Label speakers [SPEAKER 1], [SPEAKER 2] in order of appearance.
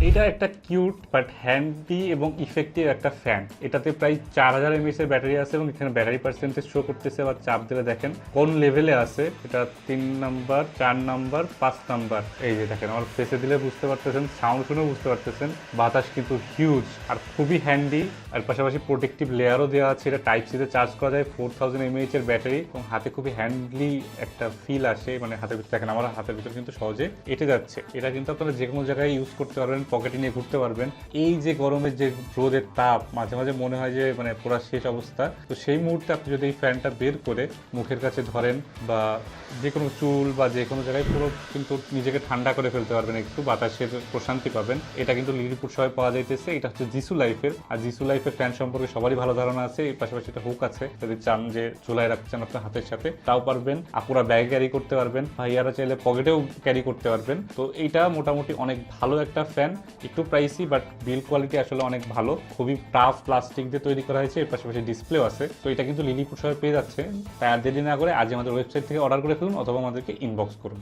[SPEAKER 1] এটা একটা cute but handy এবং ইফেক্টিভ একটা ফ্যান। এটাতে প্রায় 4000 mAh এর ব্যাটারি আছে এবং এখানে ব্যাটারি পার্সেন্টেজ শো করতেছে, বা চাপ দিলে দেখেন কোন লেভেলে আছে। এটা 3 নাম্বার, 4 নাম্বার, 5 নাম্বার। এই যে দেখেন আমার ফেসে দিলে বুঝতে পারতেছেন, সাউন্ড শুনেও বুঝতে পারতেছেন। বাতাস কিন্তু হিউজ আর খুবই হ্যান্ডি। আর পাশাপাশি প্রোটেক্টিভ লেয়ারও দেওয়া আছে। এটা টাইপ সিতে চার্জ করা যায়, 4000 mAh এর ব্যাটারি, এবং হাতে খুবই হ্যান্ডলি একটা ফিল আসে। মানে হাতের ভিতরে দেখেন আমার হাতের ভিতরে কিন্তু সহজে এঁটে যাচ্ছে। এটা কিন্তু আপনারা যে কোনো জায়গায় ইউজ করতে পারবেন, পকেটে নিয়ে ঘুরতে পারবেন। এই যে গরমের যে রোদের তাপ, মাঝে মাঝে মনে হয় যে মানে পুরো শেষ অবস্থা, তো সেই মুহূর্তে আপনি যদি এই ফ্যানটা বের করে মুখের কাছে ধরেন বা যে কোনো চুল বা যে কোনো জায়গায় পুরো কিন্তু নিজেকে ঠান্ডা করে ফেলতে পারবেন, একটু বাতাসের প্রশান্তি পাবেন। এটা কিন্তু লিলিপুট সবাই পাওয়া যাইতেছে। এটা হচ্ছে জিসু লাইফের। আর জিসু লাইফের ফ্যান সম্পর্কে সবারই ভালো ধারণা আছে। এর পাশাপাশি একটা হুক আছে, যদি চান যে ঝুলাই রাখতে চান আপনার হাতের সাথে তাও পারবেন। আপুরা ব্যাগে ক্যারি করতে পারবেন, ভাইয়ারা চাইলে পকেটেও ক্যারি করতে পারবেন। তো এইটা মোটামুটি অনেক ভালো একটা ফ্যান, একটু প্রাইসি বাট বিল কোয়ালিটি আসলে অনেক ভালো। খুবই টাফ প্লাস্টিক দিয়ে তৈরি করা হয়েছে, এর পাশাপাশি ডিসপ্লেও আছে। তো এটা কিন্তু লিলিপুট সবাই পেয়ে যাচ্ছে। তাই আর দেরি না করে আজ আমাদের ওয়েবসাইট থেকে অর্ডার করে ফেলুন অথবা আমাদেরকে ইনবক্স করুন।